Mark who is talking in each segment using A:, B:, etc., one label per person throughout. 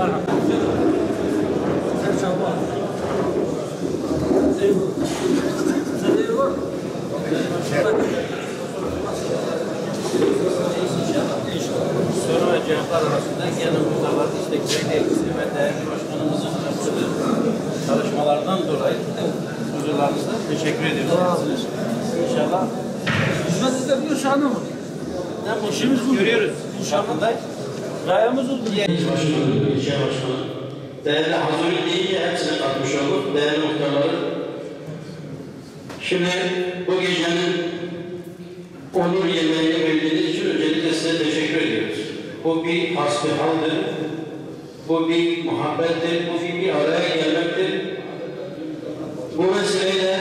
A: Soru ve cevaplar arasında genel muhtarların istekleri ilgisi ve değerli başkanımızın yaptığı çalışmalardan dolayı huzurlarınızda teşekkür ediyoruz. İnşallah
B: hizmet edebiliyor şahane mı?
A: işimiz görüyoruz. İnşallah gayemiz oldu.
C: Başkanı, ilçe başkanı, değerli hazırlık deyince hepsini katmış olduk. Değerli muhtarları. Şimdi bu gecenin onur yemeğini verdiğiniz için öncelikle size teşekkür ediyoruz. Bu bir hasbihaldir, bu bir muhabbettir, bu bir araya gelmektir. Bu vesileyle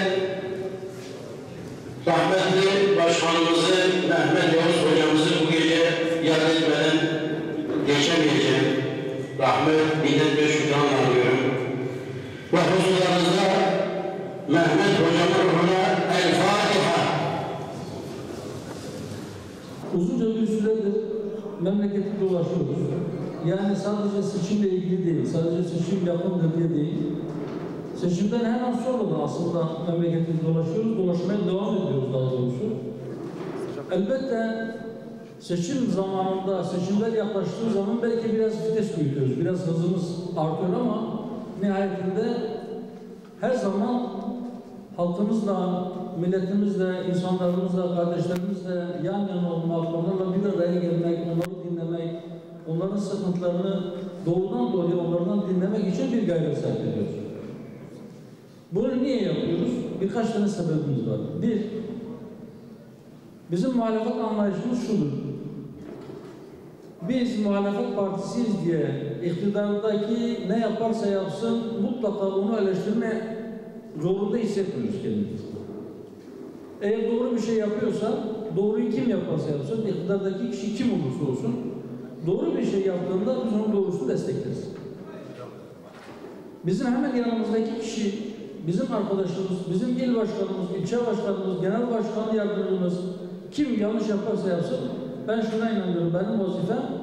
C: rahmetli başkanımızı, Mehmet Yavuz hocamızı bu gece yad etmeden geçemeyeceğim. Rahmet, minnet ve şükranla anıyorum. Ve huzurlarınızda Mehmet hocamın ruhuna El Fatiha.
B: Uzunca bir süredir memleketi dolaşıyoruz. Yani sadece seçimle ilgili değil, sadece seçim yakındır diye değil. Seçimden hemen sonra da aslında memleketi dolaşıyoruz, dolaşmaya devam ediyoruz daha doğrusu. Elbette seçim zamanında, seçimler yaklaştığı zaman belki biraz vites büyütüyoruz, biraz hızımız artıyor ama nihayetinde her zaman halkımızla, milletimizle, insanlarımızla, kardeşlerimizle yan yana olmak, onlarla bir araya gelmek, onları dinlemek, onların sıkıntılarını doğrudan doğruya onlardan dinlemek için bir gayret sarf ediyoruz. Bunu niye yapıyoruz? Birkaç tane sebebimiz var. Bir, bizim muhalefet anlayışımız şudur. Biz muhalefet partisiyiz diye iktidardaki ne yaparsa yapsın mutlaka onu eleştirme zorunda hissetmiyoruz kendimizi. Eğer doğru bir şey yapıyorsa, doğruyu kim yaparsa yapsın, iktidardaki kişi kim olursa olsun, doğru bir şey yaptığında biz onun doğrusunu destekleriz. Bizim hemen yanımızdaki kişi, bizim arkadaşımız, bizim il başkanımız, ilçe başkanımız, genel başkan yardımcımız, kim yanlış yaparsa yapsın, ben şuna inanıyorum, benim vazifem,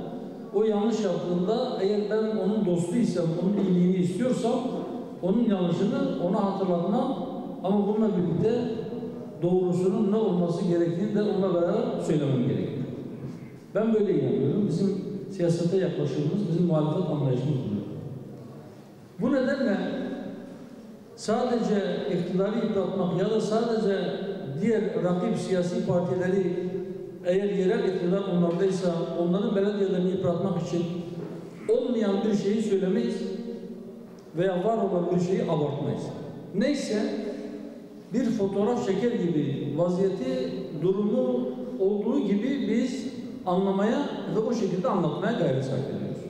B: o yanlış yaptığında eğer ben onun dostuysam, onun iyiliğini istiyorsam, onun yanlışını ona hatırlatmam ama bununla birlikte doğrusunun ne olması gerektiğini de onunla beraber söylemem gerekir. Ben böyle inanıyorum. Bizim siyasete yaklaşımımız, bizim muhalefet anlayışımız bu. Bu nedenle sadece iktidarı yıpratmak ya da sadece diğer rakip siyasi partileri eğer yerel iktidar onlardaysa onların belediyelerini yıpratmak için olmayan bir şeyi söylemeyiz veya var olan bir şeyi abartmayız. Neyse bir fotoğraf çeker gibi vaziyeti, durumu olduğu gibi biz anlamaya ve o şekilde anlatmaya gayret sarf ediyoruz.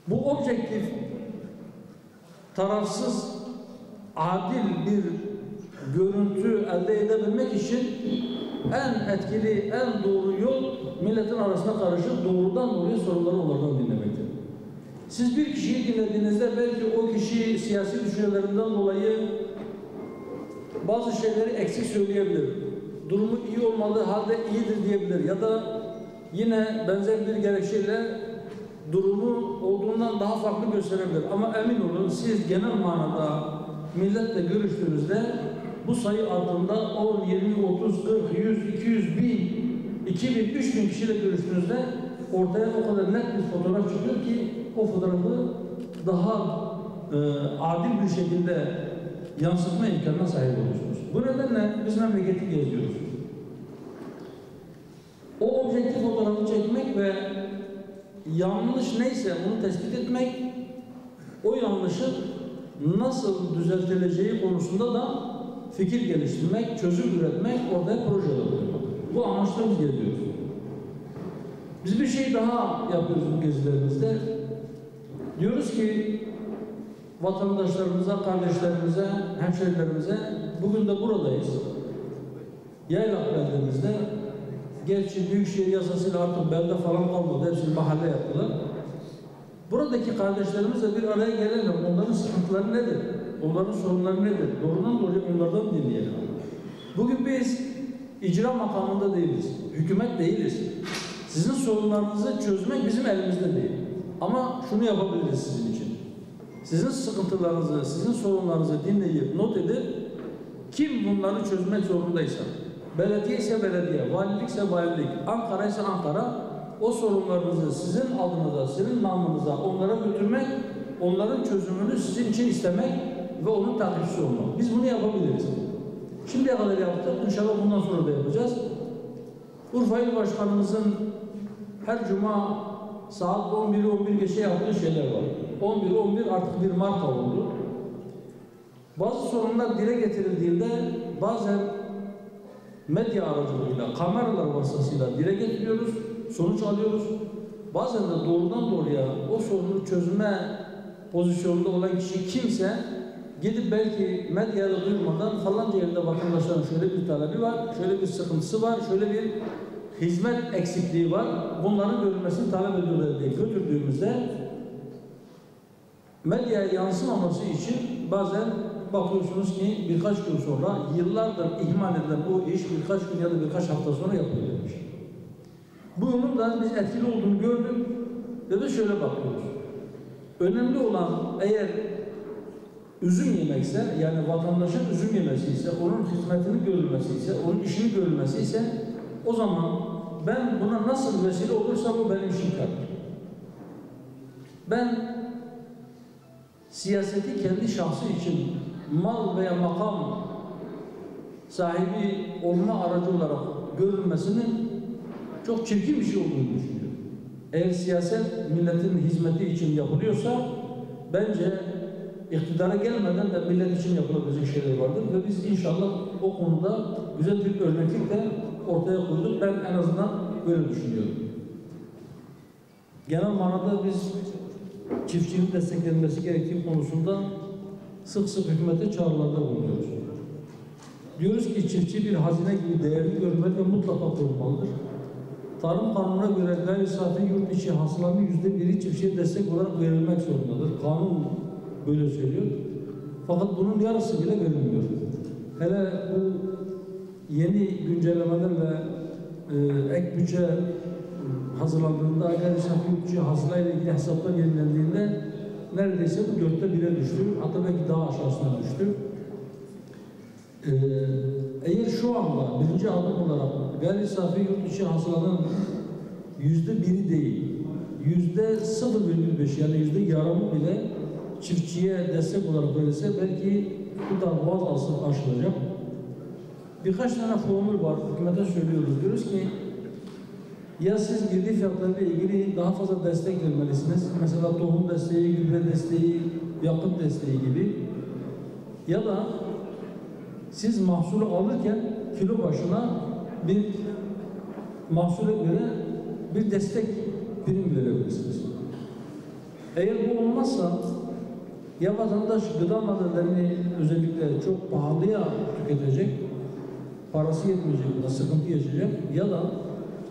B: Bu objektif, tarafsız, adil bir görüntü elde edebilmek için en etkili, en doğru yol milletin arasına karışıp doğrudan doğruya soruları onlardan dinlemektir. Siz bir kişiyi dinlediğinizde belki o kişi siyasi düşüncelerinden dolayı bazı şeyleri eksik söyleyebilir. Durumu iyi olmadığı halde iyidir diyebilir ya da yine benzer bir gerekçeyle durumu olduğundan daha farklı gösterebilir. Ama emin olun siz genel manada milletle görüştüğünüzde bu sayı altında 10, 20, 30, 40, 100, 200, 1000, 2000, 3000 kişiyle görüştüğünüzde ortaya o kadar net bir fotoğraf çıkıyor ki o fotoğrafı daha adil bir şekilde yansıtma imkanına sahip oluyorsunuz. Bu nedenle biz memleketi geziyoruz. O objektif fotoğrafı çekmek ve yanlış neyse onu tespit etmek, o yanlışın nasıl düzeltileceği konusunda da fikir geliştirmek, çözüm üretmek, ortaya projeler koymak. Bu amaçla biz geziyoruz. Biz bir şey daha yapıyoruz bu gezilerimizde. Diyoruz ki vatandaşlarımıza, kardeşlerimize, hemşehrilerimize bugün de buradayız. Yaylak beldemizde, gerçi Büyükşehir yasasıyla artık belde falan kalmadı, hepsini mahalle yaptılar. Buradaki kardeşlerimizle bir araya gelelim, onların sıkıntıları nedir? Onların sorunları nedir? Doğrudan doğruya onlardan dinleyelim. Bugün biz icra makamında değiliz, hükümet değiliz. Sizin sorunlarınızı çözmek bizim elimizde değil. Ama şunu yapabiliriz sizin için. Sizin sıkıntılarınızı, sizin sorunlarınızı dinleyip not edip kim bunları çözmek zorundaysa, belediye ise belediye, valilik ise valilik, Ankara ise Ankara, o sorunlarınızı sizin adınıza, sizin namınıza onlara götürmek, onların çözümünü sizin için istemek ve onun takipçisi olmak. Biz bunu yapabiliriz. Şimdiye kadar yaptık, inşallah bundan sonra da yapacağız. Urfa İl Başkanımızın her cuma saat 11'i 11 geçe yaptığı şeyler var. 11 artık bir marka oldu. Bazı sorunlar dile getirildiğinde bazen medya aracılığıyla, kameralar vasıtasıyla dile getiriyoruz, sonuç alıyoruz. Bazen de doğrudan doğruya o sorunu çözme pozisyonunda olan kişi kimse gidip belki medyada duyurmadan falanca yerde vatandaşların şöyle bir talebi var, şöyle bir sıkıntısı var, şöyle bir hizmet eksikliği var. Bunların görülmesini talep ediyorlar diye götürdüğümüzde medyaya yansımaması için bazen bakıyorsunuz ki birkaç gün sonra yıllardır ihmal edilen bu iş birkaç gün ya da birkaç hafta sonra yapılıyormuş. Bunun da biz etkili olduğunu gördük ve de şöyle bakıyoruz. Önemli olan eğer üzüm yemekse, yani vatandaşın üzüm yemesi ise, onun hizmetini görülmesi ise, onun işini görülmesi ise o zaman ben buna nasıl vesile olursam o benim işim kalır. Ben siyaseti kendi şahsı için mal veya makam sahibi olma aracı olarak görülmesinin çok çirkin bir şey olduğunu düşünüyorum. Eğer siyaset milletin hizmeti için yapılıyorsa bence iktidara gelmeden de millet için yapılabilecek şeyler vardır ve biz inşallah o konuda güzel bir örneklik de ortaya koyduk. Ben en azından böyle düşünüyorum. Genel manada biz çiftçinin desteklenmesi gerektiği konusunda sık sık hükümete çağrılarda bulunuyoruz. Diyoruz ki çiftçi bir hazine gibi değerli görülmeli ve mutlaka korunmalıdır. Tarım kanununa göre gayri safi yurt içi hasılanın %1'i çiftçiye destek olarak verilmek zorundadır. Kanun böyle söylüyor. Fakat bunun yarısı bile verilmiyor. Hele bu yeni güncellemelerle ek bütçe hazırlandığında, gayri safi yurt içi hasılayla ilgili hesaplar yenilendiğinde neredeyse bu 1/4'e düştü. Hatta belki daha aşağısına düştü. Eğer şu anda birinci adım olarak gayri safi yurt içi hasılanın %1'i değil, %0,5 yani yarımı bile çiftçiye destek olarak verilse belki bu da boğaz aşılacak. Birkaç tane formül var. Hükümete söylüyoruz. Diyoruz ki ya siz girdi fiyatlarıyla ilgili daha fazla destek vermelisiniz. Mesela tohum desteği, gübre desteği, yakıt desteği gibi. Ya da siz mahsulü alırken kilo başına bir mahsule göre bir destek prim verebilirsiniz. Eğer bu olmazsa ya vatandaş gıda maddelerini özellikle çok pahalıya tüketecek, parası yetmeyecek, da sıkıntı yaşayacak ya da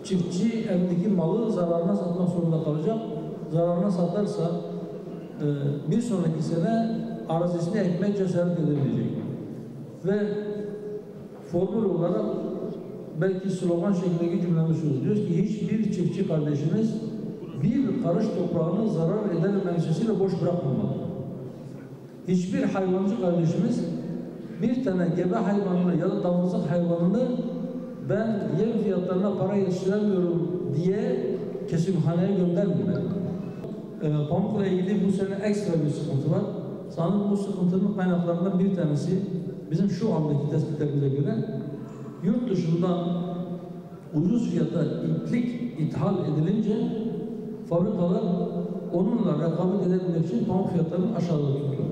B: çiftçi evdeki malı zararına satmak zorunda kalacak. Zararına satarsa bir sonraki sene arazisine ekmek cesaret edemeyecek. Ve formül olarak belki slogan şeklindeki cümlemi söylüyoruz ki hiçbir çiftçi kardeşimiz bir karış toprağını zarar eden endişesiyle boş bırakmamalı. Hiçbir hayvancı kardeşimiz bir tane gebe hayvanını ya da damızlık hayvanını ben yem fiyatlarına para yetiştiremiyorum diye kesimhaneye göndermiyor. Pamukla ilgili bu sene ekstra bir sıkıntı var. Sanırım bu sıkıntının kaynaklarından bir tanesi bizim şu andaki tespitlerimize göre yurt dışından ucuz fiyata iplik ithal edilince fabrikalar onunla rekabet edebilmek için pamuk fiyatlarını aşağıda tutuyor.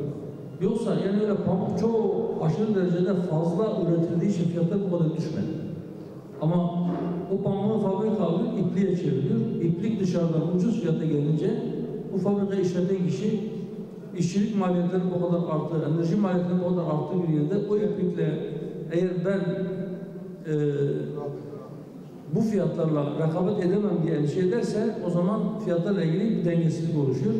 B: Yoksa yani öyle pamuk çok aşırı derecede fazla üretildiği için fiyatlar bu kadar düşmedi. Ama o pamuğu fabrika alıyor, ipliğe çeviriyor. İplik dışarıdan ucuz fiyata gelince bu fabrikayı işleten kişi işçilik maliyetleri bu kadar arttı, enerji maliyetleri bu kadar arttığı bir yerde o iplikle eğer ben bu fiyatlarla rekabet edemem diye endişe ederse o zaman fiyatlarla ilgili bir dengesizlik oluşuyor.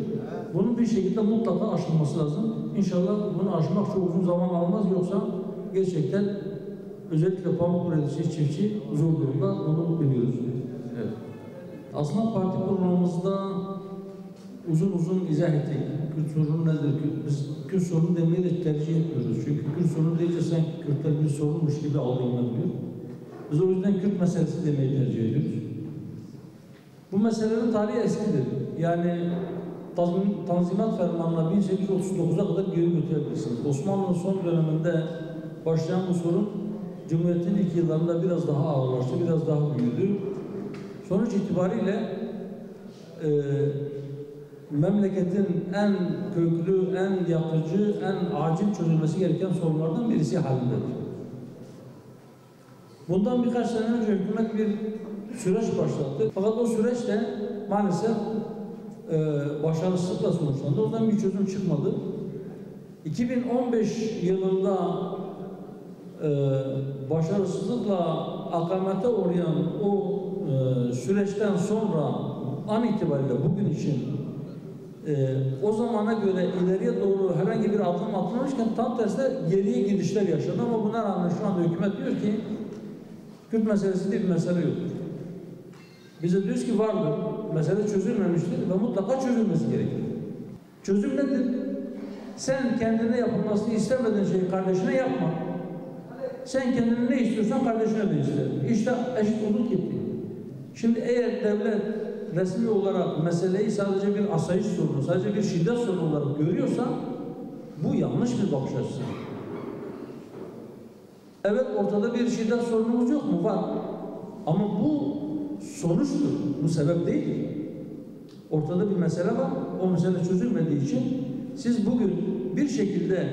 B: Bunun bir şekilde mutlaka aşılması lazım. İnşallah bunu aşmak çok uzun zaman almaz yoksa gerçekten özellikle pamuk üreticisi, çiftçi zor durumda, onu biliyoruz. Evet. Aslında parti programımızda uzun uzun izah ettik. Kürt sorunu nedir? Biz Kürt sorunu demeyi de tercih etmiyoruz. Çünkü Kürt sorunu deyince sanki Kürtler bir sorunmuş gibi algılanıyor. Biz o yüzden Kürt meselesi demeyi tercih ediyoruz. Bu meselelerin tarihi eskidir. Yani Tanzimat Fermanı'na 1839'a kadar geri götürebilirsiniz. Osmanlı'nın son döneminde başlayan bu sorun Cumhuriyet'in ilk yıllarında biraz daha ağırlaştı, biraz daha büyüdü. Sonuç itibariyle memleketin en köklü, en yakıcı, en acil çözülmesi gereken sorunlardan birisi halindedir. Bundan birkaç sene önce hükümet bir süreç başlattı. Fakat o süreç de maalesef başarısızlıkla sonuçlandı. Oradan bir çözüm çıkmadı. 2015 yılında başarısızlıkla akamete uğrayan o süreçten sonra an itibariyle bugün için o zamana göre ileriye doğru herhangi bir adım atılmamışken tam tersine geriye gidişler yaşandı ama buna rağmen şu anda hükümet diyor ki Kürt meselesi diye bir mesele yok. Biz de diyoruz ki vardır, mesele çözülmemiştir ve mutlaka çözülmesi gerekir. Çözüm nedir? Sen kendine yapılmasını istemediğin şeyi kardeşine yapma. Sen kendine ne istiyorsan kardeşine de iste. İşte eşit hudut gitti. Şimdi eğer devlet resmi olarak meseleyi sadece bir asayiş sorunu, sadece bir şiddet sorunu olarak görüyorsa bu yanlış bir bakış açısı. Evet, ortada bir şiddet sorunumuz yok mu? Var. Ama bu sonuçtur. Bu sebep değil. Ortada bir mesele var. O mesele çözülmediği için siz bugün bir şekilde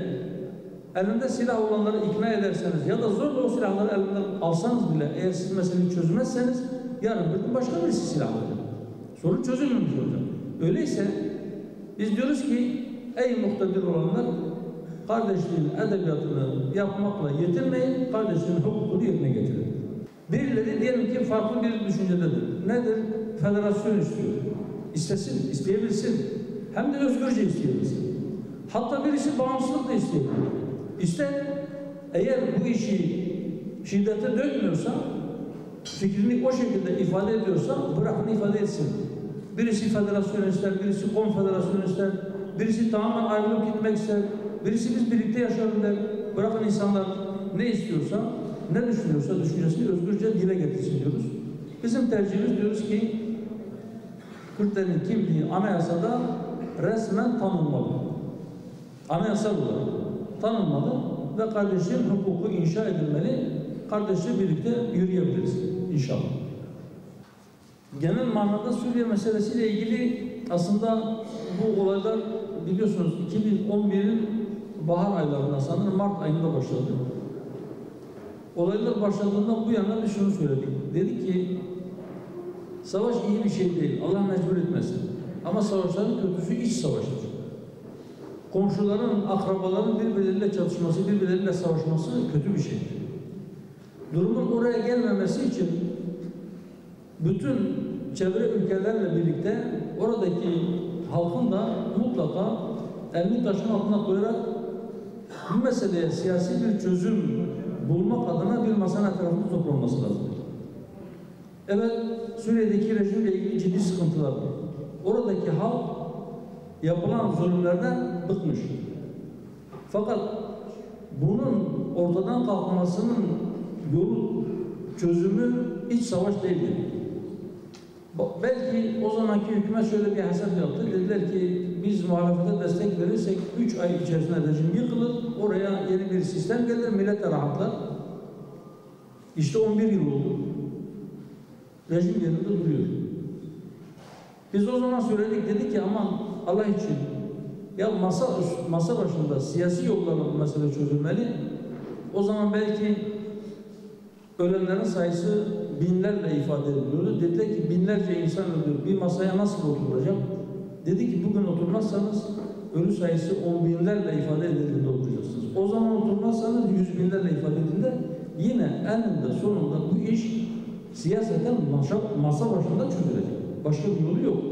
B: elinde silah olanları ikna ederseniz ya da zorla o silahları elinden alsanız bile eğer siz meseleyi çözmezseniz yarın bir gün başka birisi silah alacak. Sorun çözülmemiş olacak. Öyleyse biz diyoruz ki ey muktedir olanlar kardeşliğin edebiyatını yapmakla yetinmeyin, kardeşliğin hukukunu yerine getirin. Birileri diyelim ki farklı bir düşüncededir. Nedir? Federasyon istiyor. İstesin, isteyebilsin. Hem de özgürce isteyebilsin. Hatta birisi bağımsızlık da isteyebilir. İster, eğer bu işi şiddete dökmüyorsa, fikrini o şekilde ifade ediyorsa bırakın ifade etsin. Birisi federasyon ister, birisi konfederasyon ister, birisi tamamen ayrılıp gitmek ister, birisi biz birlikte yaşayalım der. Bırakın insanlar ne istiyorsa, ne düşünüyorsa düşüncesini özgürce dile getirsin diyoruz. Bizim tercihimiz diyoruz ki Kürtlerin kimliği anayasada resmen tanınmalı. Anayasal olarak tanınmalı ve kardeşliğin hukuku inşa edilmeli. Kardeşle birlikte yürüyebiliriz inşallah. Genel manada Suriye meselesiyle ilgili aslında bu olaylar biliyorsunuz 2011'in bahar aylarında sanırım Mart ayında başladı. Olaylar başladığında bu yana biz şunu söyledik. Dedik ki savaş iyi bir şey değil. Allah mecbur etmesin. Ama savaşların kötüsü iç savaştır. Komşuların, akrabaların birbirleriyle çatışması, birbirleriyle savaşması kötü bir şeydir. Durumun oraya gelmemesi için bütün çevre ülkelerle birlikte oradaki halkın da mutlaka elini taşın altına koyarak bu meseleye siyasi bir çözüm bulmak adına bir masanın etrafında toplanması lazım. Evet, Suriye'deki rejimle ilgili ciddi sıkıntılar var. Oradaki halk yapılan zulümlerden bıkmış. Fakat bunun ortadan kalkmasının yolu, çözümü iç savaş değildir. Belki o zamanki hükümet şöyle bir hesap yaptı. Dediler ki biz muhalefete destek verirsek 3 ay içerisinde rejim yıkılır. Oraya yeni bir sistem gelir. Millet de rahatlar. İşte 11 yıl oldu. Rejim yerinde duruyor. Biz o zaman söyledik, dedik ki aman Allah için ya masa başında siyasi yollarla bu mesele çözülmeli. O zaman belki ölenlerin sayısı binlerle ifade ediliyordu. Dediler ki binlerce insan öldü. Bir masaya nasıl oturulacak? Dedi ki bugün oturmazsanız ölü sayısı 10 binlerle ifade edildiğinde oturacaksınız. O zaman oturmazsanız 100 binlerle ifade edildiğinde yine eninde sonunda bu iş siyaseten masa başında çözülecek. Başka bir yolu yok.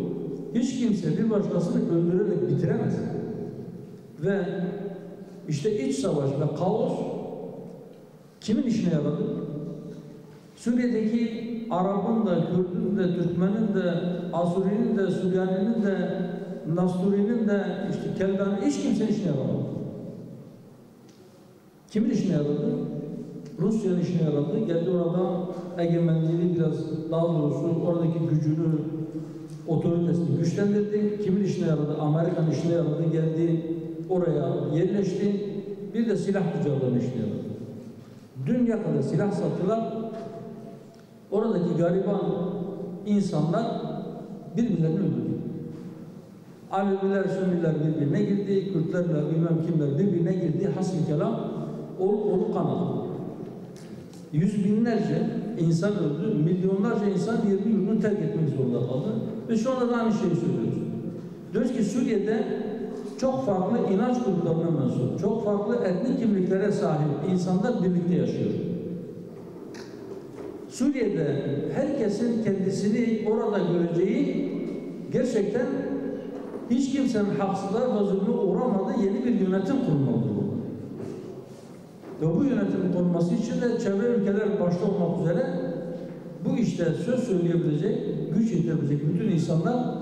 B: Hiç kimse bir başkasını öldürerek bitiremez. Ve işte iç savaş ve kaos kimin işine yaradı? Suriye'deki Arap'ın da, Kürt'ün de, Türkmen'in de, Asuri'nin de, Süryani'nin de Nasturi'nin de işte Keldani hiç kimsenin işine yaramadı. Kimin işine yaradı? Rusya'nın işine yaradı. Geldi oradan egemenliğini biraz, daha doğrusu oradaki gücünü, otoritesini güçlendirdi. Kimin işine yaradı? Amerikan işine yaradı. Geldi oraya yerleşti. Bir de silah tüccarlarının işine yaradı. Dünya kadar silah sattılar. Oradaki gariban insanlar birbirlerini öldürdü. Aleviler, Sünniler birbirine girdi, Kürtlerle bilmem kimler birbirine girdi. Hasıl kelam olup kanadı. Yüz binlerce insan öldü, milyonlarca insan yerini yurdunu terk etmek zorunda kaldı. Ve şu anda da aynı şeyi söylüyoruz. Diyoruz ki Suriye'de çok farklı inanç gruplarına mensup, çok farklı etnik kimliklere sahip insanlar birlikte yaşıyor. Suriye'de herkesin kendisini orada göreceği, gerçekten hiç kimsenin haksızlığa ve zulmüne uğramadığı yeni bir yönetim kurulmalıdır burada. Ve bu yönetimin kurulması için de çevre ülkeler başta olmak üzere bu işte söz söyleyebilecek, güç yetirebilecek bütün insanlar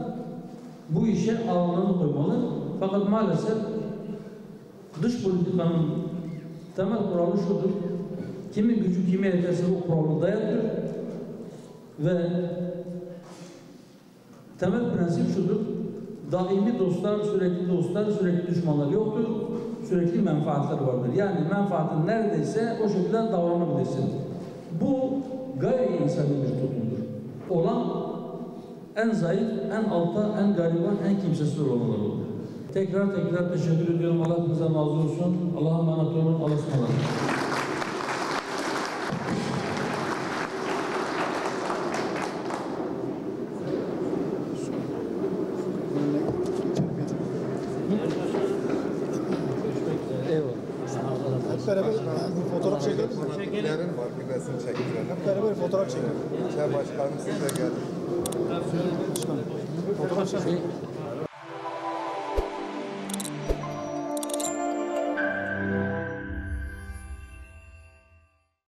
B: bu işe alanlarını koymalı. Fakat maalesef dış politikanın temel kuralı şudur: kimin gücü kime yeterse o kuralı dayatır ve temel prensip şudur: daimi dostlar, sürekli düşmanlar yoktur. Sürekli menfaatler vardır. Yani menfaatin neredeyse o şekilde davranabilirsin. Bu gayri insani bir tutumdur. Olan en zayıf, en alta, en gariban, en kimsesiz olanlar olur. Tekrar teşekkür ediyorum. Allah hepinize razı olsun. Allah'a emanet olun. Allah'a ısmarladık.
D: Hep beraber fotoğraf çekelim.
E: Çekelim. Var bir resim çektirelim.
D: Hep beraber fotoğraf çekelim.
E: Başkanım siz de gelin.
D: Fotoğraf çekelim.